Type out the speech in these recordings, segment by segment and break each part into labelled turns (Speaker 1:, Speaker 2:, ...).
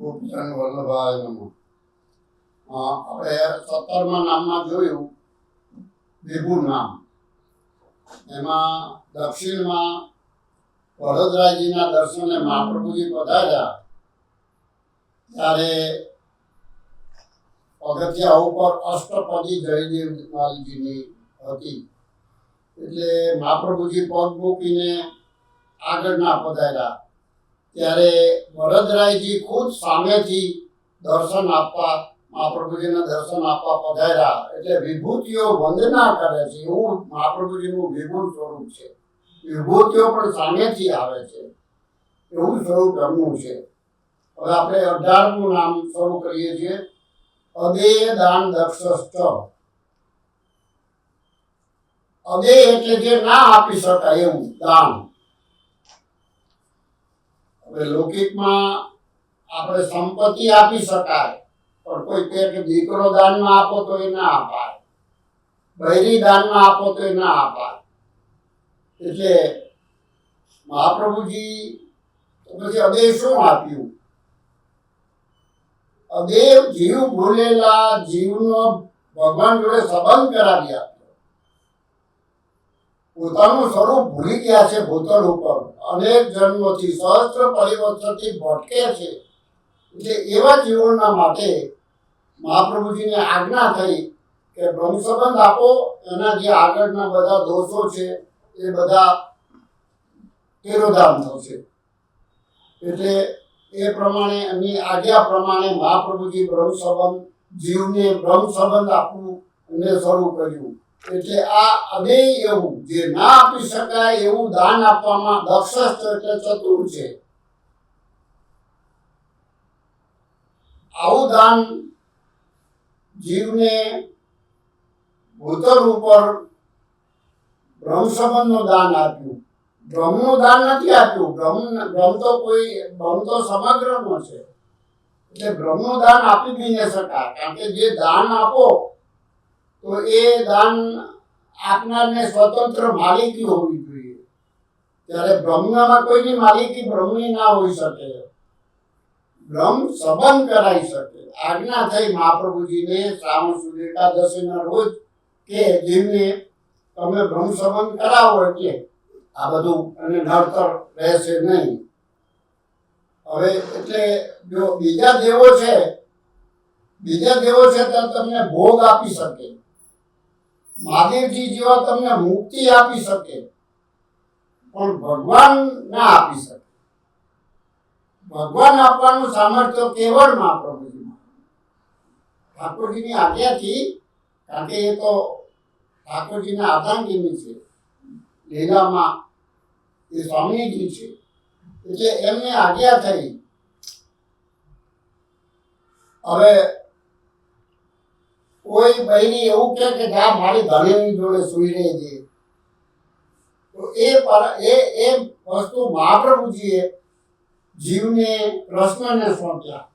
Speaker 1: ગોપીચંદ વલ્લભભાઈ નમઃ. આપણે 17મા નામમાં જોયું વિભુ નામ. એમાં દક્ષિણમાં વડોદરાજીના દર્શને મહાપ્રભુજી પધાર્યા ત્યારે પગથિયા ઉપર અષ્ટપદી જયદેવ માલજીની હતી. એટલે મહાપ્રભુજી પગ મૂકીને આગળ ના પધાર્યા ત્યારે વરદરાયજી ખુદ સામેથી દર્શન આપવા મહાપ્રભુજીને દર્શન આપવા પધાર્યા. એટલે વિભૂતિઓ વંદના કરે છે એવું મહાપ્રભુજીનું વિભુ સ્વરૂપ છે. વિભૂતિઓ પણ સામેથી આવે છે એવું સ્વરૂપ એમનું છે. હવે આપણે 18મું નામ શરૂ કરીએ છીએ. અદેય દાન દક્ષશ્ચ. અદેય એટલે જે ના આપી શકાય એવું દાન. હવે લૌકિકમાં આપણે સંપત્તિ આપી શકાય, પણ કોઈ કહે કે દીકરો દાનમાં આપો તો એ ના અપાય, બૈરી દાનમાં આપો તો એ ના અપાય. એટલે મહાપ્રભુજી પછી અદેય શું આપ્યું? અદેવ જીવ ભૂલેલા જીવનો ભગવાન જોડે સંબંધ કરાવી આપ્યો. પોતાનું સ્વરૂપ ભૂલી ગયા છે ભૂતળ ઉપર, અનેક જન્મોથી સહસ્ત્ર પરિવર્તનથી ભટકે છે. એટલે એવા જીવોના માટે મહાપ્રભુજીને આજ્ઞા થઈ કે બ્રહ્મ સંબંધ આપો. એના જે આગળના બધા દોષો છે એ બધા તિરોધાન થશે. એટલે એ પ્રમાણે એમની આજ્ઞા પ્રમાણે મહાપ્રભુજી બ્રહ્મ સંબંધ જીવને બ્રહ્મ સંબંધ આપવું એને શરૂ કર્યું. એટલે આ અદેય એવું જે ના આપી શકાય એવું દાન આપવામાં દક્ષ એટલે ચતુર છે. આવું દાન જીવને ભૂતળ ઉપર બ્રહ્મ સંબંધનું દાન આપ્યું. બ્રહ્મનું દાન નથી આપ્યું. બ્રહ્મ તો સમગ્રનો છે. એટલે બ્રહ્મનું દાન આપી બી ન શકાય. કારણ કે જે દાન આપો તો એ દાન આપનારને સ્વતંત્ર માલિકી હોવી જોઈએ. ત્યારે બ્રહ્મમાં કોઈની માલિકી બ્રહ્મની ના હોઈ શકે. બ્રહ્મ સંબંધ કરાવી શકે. આજ્ઞા થઈ મહાપ્રભુજીને શ્રાવણ સુદ એકાદશીના રોજ કે જીવને તમે બ્રહ્મ સંબંધ કરાવો એટલે આ બધું અને નડતર રહેશે નહીં. હવે એટલે જો બીજા દેવો છે તો તમને ભોગ આપી શકે. મહાદેવજી જેવા તમને મુક્તિ આપી શકે, પણ ભગવાન ના આપી શકે. ભગવાન આપવાનું સામર્થ્ય કેવળ મહાપ્રભુજીમાં. ઠાકોરજીની આજ્ઞાથી, કારણ કે એ તો ઠાકોરજીના અર્ધાંગીની છે, લીલામાં એ સ્વામીજી છે. એટલે એમને આજ્ઞા થઈ. હવે કોઈ બહેની એવું કહે કે જા મારી ધણીની જોડે સુઈ રહેજે, તો એ વસ્તુ મહાપ્રભુજીએ જીવને કૃષ્ણને સોંપ્યા.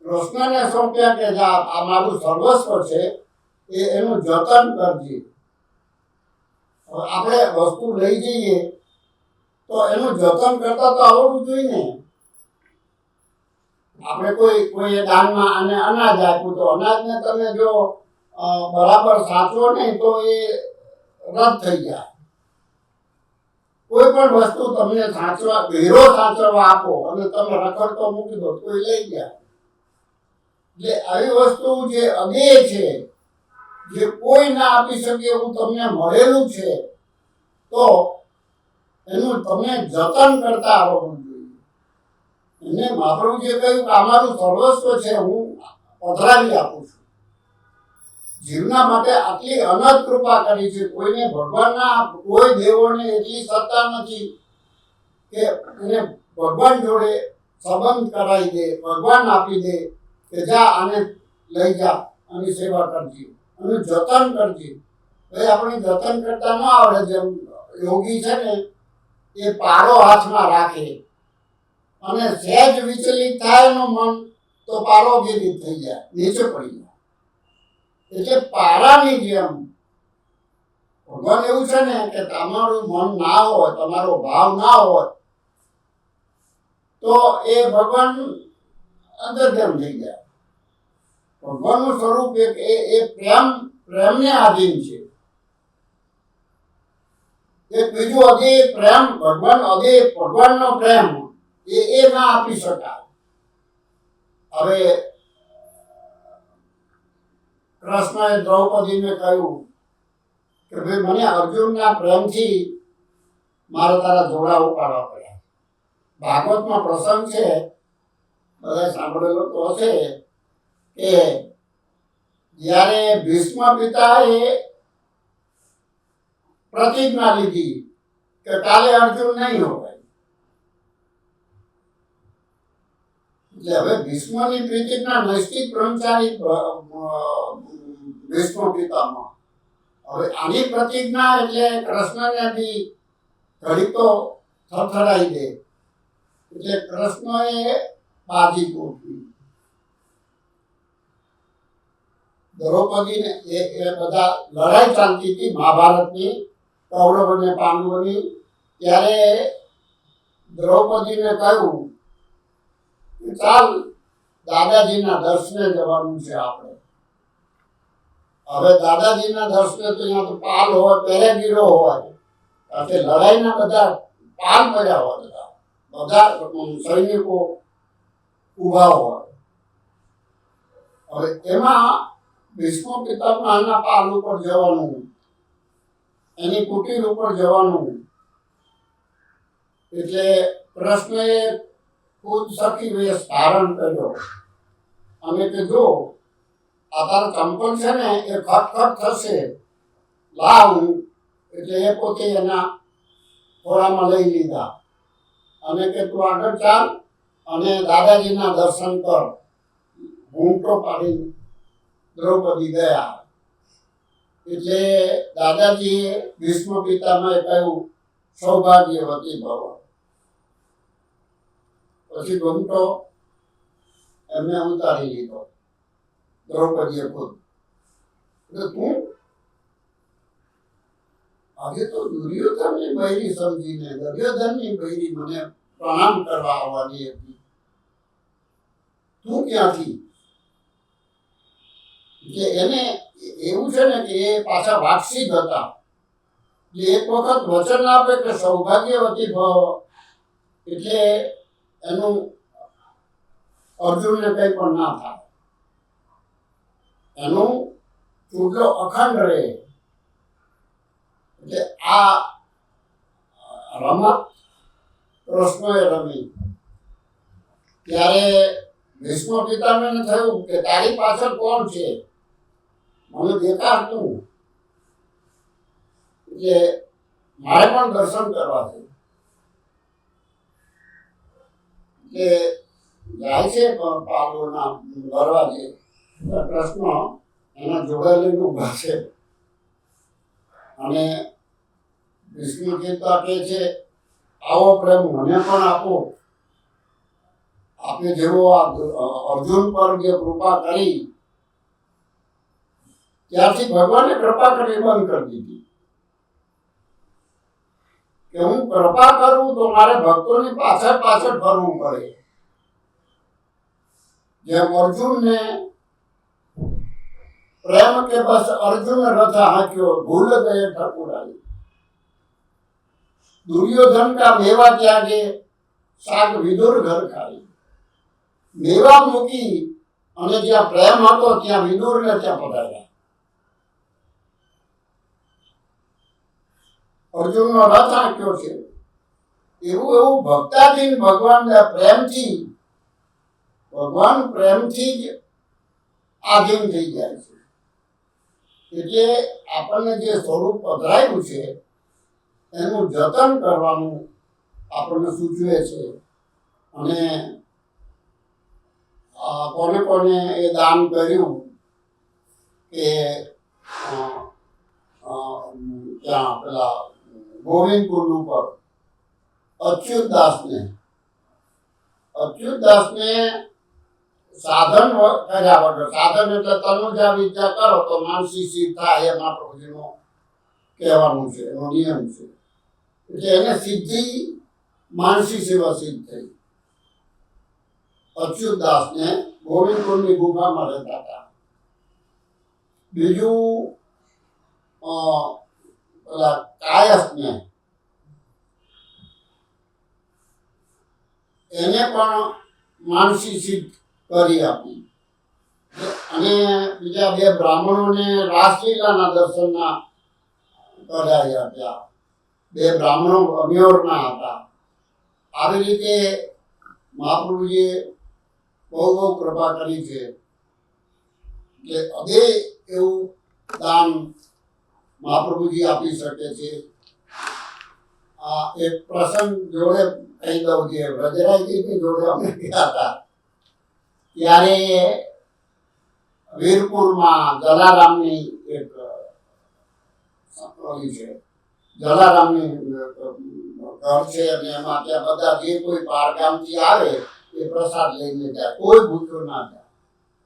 Speaker 1: કૃષ્ણને સોંપ્યા કે જા આ મારું સર્વસ્વ છે, એનું જતન કરજે. આપણે વસ્તુ લઈ જઈએ તો એનું જતન કરતા તો આવડવું જોઈએ ને. આપણે કોઈ દાનમાં અને અનાજ આપ્યું તો અનાજને તમે જો બરાબર સાચવો નહીં તો એ રદ થઈ જાય. કોઈ પણ વસ્તુ તમને હીરો સાચવવા આપો અને તમે રખડતો મૂકી દો તો એ લઈ જાય. એટલે આવી વસ્તુ જે અદેય છે, જે કોઈ ના આપી શકે એવું તમને મળેલું છે, તો એનું તમને જતન કરતા આવડવું જોઈએ. એને મહાપ્રભુજીએ કહ્યું કે અમારું સર્વસ્વ છે, હું પધરાવી આપું છું. જીવના માટે આટલી અનંત કૃપા કરી છે. કોઈને ભગવાનના કોઈ દેવોને એટલી સત્તા નથી કે એને ભગવાન જોડે સંબંધ કરાવી દે, ભગવાન આપી દે કે જા આને લઈ જા, આની સેવા કરજે, આનું જતન કરજે. ભાઈ આપણે જતન કરતા ન આવડે. જેમ યોગી છે ને, એ પારો હાથમાં રાખે અને સહેજ વિચલિત થાય એનું મન તો પારો ગીરી થઈ જાય, નીચે પડી જાય. એટલે પારાની જેમ ભગવાન એવું છે ને કે તમારું મન ના હોય, તમારો ભાવ ના હોય તો એ ભગવાન અંતર્ધ્યાન થઈ ગયા. ભગવાનનું સ્વરૂપ એ પ્રેમને આધીન છે. એક બીજું અધિક પ્રેમ ભગવાનનો પ્રેમ એ ના આપી શકાય. હવે કૃષ્ણએ દ્રૌપદીને કહ્યું કે ભાઈ મને અર્જુનના પ્રેમથી મારે તારા જોડા ઉપાડવા પડ્યા. ભાગવતમાં પ્રસંગ છે, બધા સાંભળેલો તો હશે, કે જ્યારે ભીષ્મ પિતાએ પ્રતિજ્ઞા લીધી કે કાલે અર્જુન નહીં હોય, એટલે હવે ભીષ્મની પ્રતિજ્ઞા નૈષ્ઠિક બ્રહ્મચારી ભીષ્મ પિતામાં. હવે આની પ્રતિજ્ઞા એટલે કૃષ્ણને બી ઘડી તો થરથરાઈ દે. એટલે કૃષ્ણએ બાજી ગોઠવી. દ્રૌપદીને એ બધા લડાઈ ચાલતી હતી મહાભારતની, કૌરવ અને પાંડવોની. ત્યારે દ્રૌપદીને કહ્યું કે ચાલ દાદાજીના દર્શને જવાનું છે આપણે. હવે દાદાજીના દર્શને તો અહીંયા તો પાલ હોય, પેરેગીરો હોય, કારણ કે લડાઈના બધા પાલ પડ્યા હોય, બધા સૈનિકો ઉભા હોય. હવે એમાં ભીષ્મ પિતામહના પાલ ઉપર જવાનું, એની કુટીર ઉપર જવાનું. એટલે કૃષ્ણએ ખુદ સખી વેશ ધારણ કર્યો અને કે જો આ તારા ચંપલ છે ને એ ખટખટ થશે, લાવ. એટલે એ પોતે એના ખોળામાં લઈ લીધા અને કે તું આગળ ચાલ અને દાદાજીના દર્શન કર. ઘૂંટો પાડી દ્રૌપદી ગયા. એટલે દાદાજીએ ભીષ્મ પિતામહે કહ્યું સૌભાગ્યવતી ભવ. પછી ઘૂંટો એમને ઉતારી લીધો દ્રૌપદીએ ખુદ. એટલે તું આજે તો દુર્યોધનની બૈરી સમજીને દુર્યોધનની બૈરી મને પ્રણામ કરવા આવવાની હતી, તું ક્યાંથી? એટલે એને એવું છે ને કે એ પાછા વાક્ષિક હતા. એટલે એક વખત વચન આપે કે સૌભાગ્યવતી ભવ, એટલે એનું અર્જુનને કંઈ પણ ના થાય, એનું ચૂડલો અખંડ રહે. એટલે આ રમત કૃષ્ણએ રમી. ત્યારે ભીષ્મ પિતામહને થયું કે તારી પાછળ કોણ છે, મને દેખાડતું, એટલે મારે પણ દર્શન કરવા છે. એટલે જાય છે પાલોના દરવાજે. કૃષ્ણ એના જોડે લઈને ઊભા છે અને ભીષ્મ પિતા કહે છે આવો પ્રેમ મને પણ આપો. આપે જેવો આ અર્જુન પર જે કૃપા કરી ત્યારથી ભગવાને કૃપા કરવી બંધ કરી દીધી. કે હું કૃપા કરું તો મારે ભક્તોની પાછળ પાછળ ફરવું પડે. જેમ અર્જુનને પ્રેમ કે બસ અર્જુન રથ હાંક્યો, ભૂલ ગયે ઠકુરાઈ. दुर्योधन का मेवा त्यागे शाक विदुर घर खाई. मेवा मूकी અને જ્યાં પ્રેમ હતો ત્યાં વિદુરને ત્યાં પધાર્યા. અર્જુનનો રથ આંક્યો છે. એવું ભક્તાધીન ભગવાન પ્રેમથી જ આધીન થઈ જાય છે. એટલે આપણને જે સ્વરૂપ પધરાયું છે એનું જતન કરવાનું આપણને સૂચવે છે. અને કોને કોને એ દાન કર્યું કે ત્યાં પેલા ગોવિંદકુંડ ઉપર અચ્યુતદાસને સાધન કર્યા વગર, સાધન એટલે તનુજા વિદ્યા કરો તો માનસી સિદ્ધ થાય એમ પ્રભુજીનું કહેવાનું છે, એનો નિયમ છે. એટલે એને સિદ્ધિ માનસી સેવા સિદ્ધ થઈ. અચ્યુતદાસને ગોવિંદપુરની ગુફામાં રહેતા હતા. બીજું પેલા કાયસને, એને પણ માનસી સિદ્ધ કરી આપી. અને બીજા બે બ્રાહ્મણોને રાસલીલાના દર્શનના કરાવી આપ્યા. બે બ્રાહ્મણો અન્યોરના હતા. આવી રીતે મહાપ્રભુજીએ બહુ બહુ કૃપા કરી છે કે અદે એવું દાન મહાપ્રભુજી આપી શકે છે. આ એક પ્રસંગ જોડે કહી દઉં છે. વ્રજરાયજીની જોડે અમે ગયા હતા ત્યારે વીરપુરમાં જલારામની એક છે, જલારામની ઘર છે અને એમાં ત્યાં બધા જે કોઈ બહારગામથી આવે એ પ્રસાદ લઈને જાય. કોઈ ભૂખ્યો ના જાય.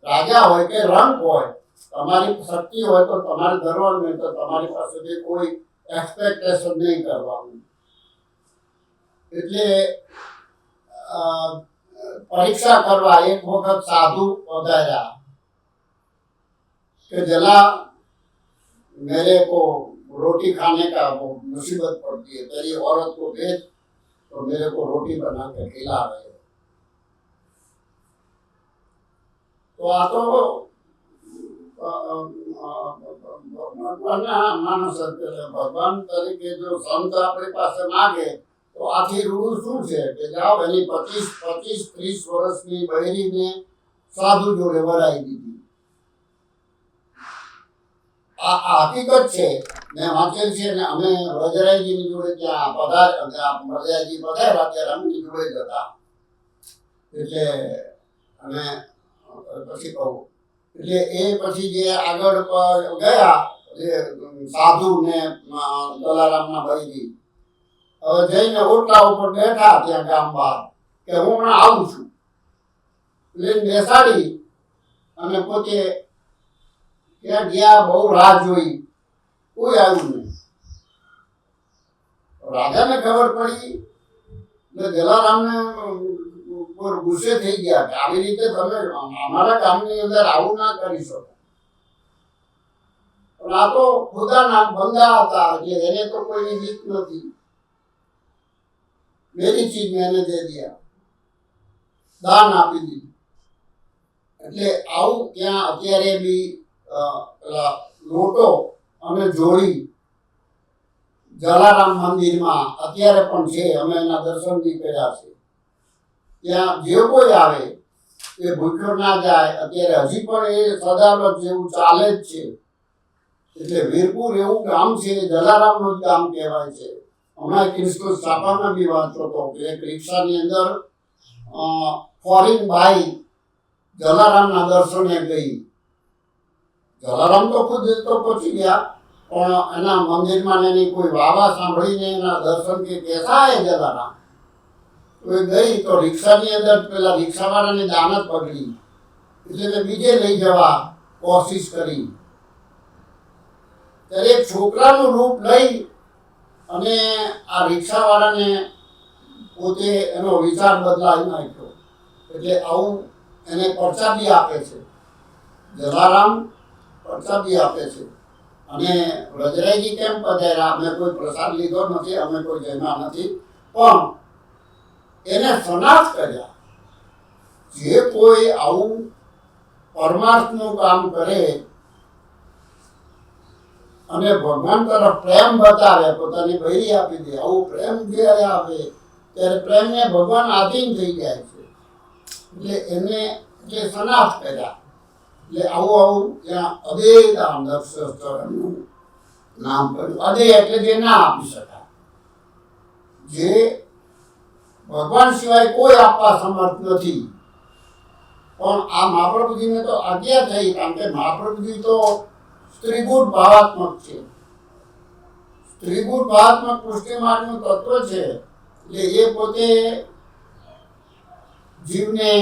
Speaker 1: રાજા હોય કે રંક હોય, તમારી શક્તિ હોય તો તમારે ધરવાનું, નહીં તો તમારી પાસેથી કોઈ એક્સપેક્ટેશન નહીં કરવાનું. એટલે પરીક્ષા કરવા એક વખત સાધુ પધાર્યા कि जला मेरे को रोटी खाने का वो मुसीबत पड़ती है, तेरी औरत को भेज तो मेरे को रोटी बना के खिला रहे हो. तो आ तो मानस भगवान तरीके जो संत अपनी पास मांगे तो आखी रूल शू है कि जाओ एनी 25-30 वर्षनी बहेरी ने साधु जोड़े वराई दीधी. હકીકત છે, મેં વાંચેલ છે ને. અમે વ્રજરાયજીની જોડે ત્યાં વ્રજરાયજી પધાર્યા ત્યારે અમની જોડે જ હતા. એટલે અને પછી કહું એટલે એ પછી જે આગળ ગયા જે સાધુ ને જલારામના ભાઈજી હવે જઈને ઓટલા ઉપર બેઠા ત્યાં ગામ બહાર કે હું હમણાં આવું છું. એટલે બેસાડી અને પોતે ત્યાં ગયા. બહુ રાહ જોઈ, કોઈ આવ્યું નહીં. રાજાને ખબર પડી એટલે જલારામને ઉપર ગુસ્સે થઈ ગયા કે આવી રીતે તમે અમારા ગામની અંદર આવું ના કરી શકો. પણ આ તો ખુદાના બંદા હતા એટલે એને તો કોઈની બીક નથી. મેરી ચીજ મેને દે દિયા, દાન આપી દીધું. એટલે આવું ત્યાં અત્યારે બી લોટો અને જોડી જલારામ મંદિરમાં અત્યારે પણ છે. અમે એના દર્શન બી કર્યા છે. ત્યાં જે કોઈ આવે એ ભૂખ્યો ના જાય. અત્યારે હજી પણ એ સદાવત જેવું ચાલે જ છે. એટલે વીરપુર એવું ગામ છે, જલારામનું જ ગામ કહેવાય છે. હમણાં ક્રિસ્તો છાપામાં બી વાંચતો હતો કે એક રિક્ષાની અંદર ફોરીન ભાઈ જલારામના દર્શને ગઈ. જલારામ તો ખુદ તો પહોંચી ગયા પણ એના મંદિરમાં એની કોઈ વાવા સાંભળીને એના દર્શન કે કેસા હે જલારામ. તો એ ગઈ તો રિક્ષાની અંદર પેલા રિક્ષાવાળાની દાનત પકડી એટલે મેં બીજે લઈ જવા કોશિશ કરી. ત્યારે એક છોકરાનું રૂપ લઈ અને આ રિક્ષાવાળાને પોતે એનો વિચાર બદલાવી નાખ્યો. એટલે આવું એને પરચાબી આપે છે જલારામ, પરચાબી આપે છે. અને વ્રજરાયજી કેમ પધાર્યા? અમે કોઈ પ્રસાદ લીધો નથી, અમે કોઈ જમ્યા નથી, પણ એને સનાથ કર્યા. જે કોઈ આવું પરમાર્થનું કામ કરે અને ભગવાન તરફ પ્રેમ બતાવે, પોતાની બૈરી આપી દે, આવું પ્રેમ જ્યારે આવે ત્યારે પ્રેમને ભગવાન આધીન થઈ જાય છે. એટલે એને જે સનાથ કર્યા. એટલે આવું ત્યાં અદેદાન દક્ષનું નામ પડ્યું. અદે એટલે જે ના આપી શકાય, જે ભગવાન સિવાય કોઈ આપવા સમર્થ નથી. પણ આ મહાપ્રભુજીને તો આજ્ઞા થઈ, કારણ કે મહાપ્રભુજી તો સ્ત્રીગુણ ભાવાત્મક છે. સ્ત્રીગુણ ભાવાત્મક પુષ્ટિ માર્ગનું તત્વ છે. એટલે એ પોતે જીવને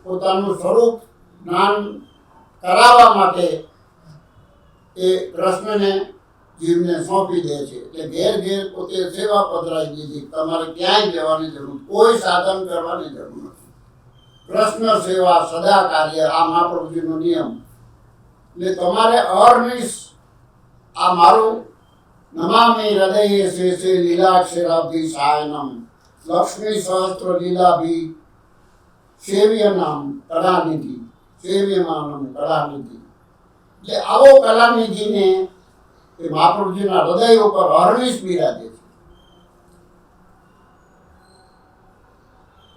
Speaker 1: પોતાનું સ્વરૂપ જ્ઞાન કરાવવા માટે એ કૃષ્ણને જીવને સોંપી દે છે. એટલે ઘેર ઘેર પોતે સેવા પધરાવી દીધી. તમારે ક્યાંય જવાની જરૂર, કોઈ સાધન કરવાની જરૂર નથી. કૃષ્ણ સેવા સદા કાર્ય, આ મહાપ્રભુજીનો નિયમ. એટલે તમારે અહર્નિશ આ મારું નમામિ હૃદયે શેષે લીલાક્ષરાભિ સાયનમ લક્ષ્મી સહસ્ત્ર લીલાભિ સેવ્યનામ કલાનિધિ સેવ્યમાનમ કલાનિધિ. એટલે આવો કલાનિધિને એ મહાપ્રભુજીના હૃદય ઉપર અહર્નિશ બિરાજે છે.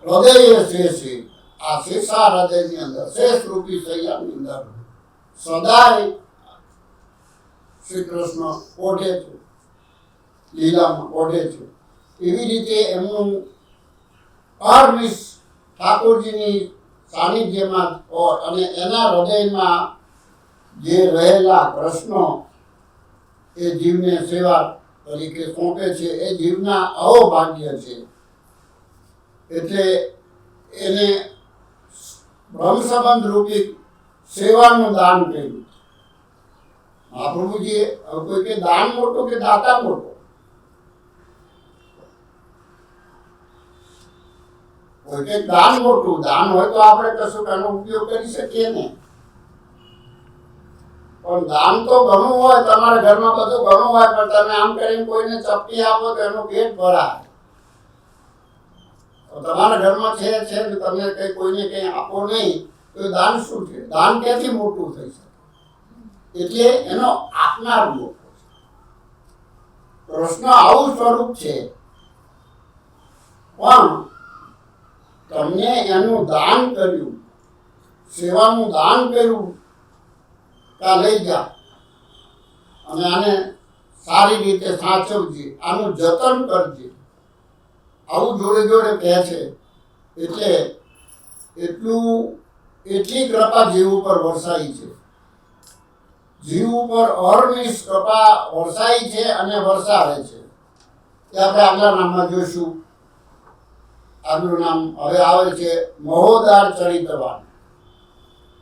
Speaker 1: હૃદયે શેષે, આ શેષા હૃદયની અંદર, શેષ રૂપી સૈયાની અંદર સદાય શ્રી કૃષ્ણ ઓઢે છે, લીલામાં ઓઢે છે. એવી રીતે એમનું અહર્નિશ ઠાકોરજીની સાનિધ્યમાં અને એના હૃદયમાં જે રહેલા કૃષ્ણ એ જીવને સેવા તરીકે સોંપે છે, એ જીવના અહોભાગ્ય છે. એટલે એને બ્રહ્મ સંબંધ રૂપી સેવાનું દાન કર્યું મહાપ્રભુજીએ. કોઈ કે દાન મોટું કે દાતા મોટો? કોઈ કે દાન મોટું. દાન હોય તો આપણે કશું એનો ઉપયોગ કરી શકીએ ને. પણ દાન તો ઘણું હોય, તમારા ઘરમાં બધું ઘણું હોય, પણ તમે આમ કરીને કોઈને ચપટી આપો તો એનું પેટ ભરાય. તમારા ઘરમાં છે ને તમે કઈ કોઈને કઈ આપો નહીં તો દાન શું છે? દાન ક્યાંથી મોટું થઈ શકે? એટલે એનો આપનાર મોટો છે. કૃષ્ણ આવું સ્વરૂપ છે. પણ તમને એનું દાન કર્યું, સેવાનું દાન કર્યું, કા લઈ જા અને આને સારી રીતે સાચવજે, આનું જતન કરજે, આવું જોડે જોડે કહે છે. એટલે એટલી કૃપા જીવ ઉપર વરસાઈ છે. જીવ ઉપર અહર્નિશ કૃપા વરસાઈ છે અને વરસાવે છે. તે આપણે આગલા નામમાં જોઈશું. આગલું નામ હવે આવે છે મહોદાર ચરિત્રવાન.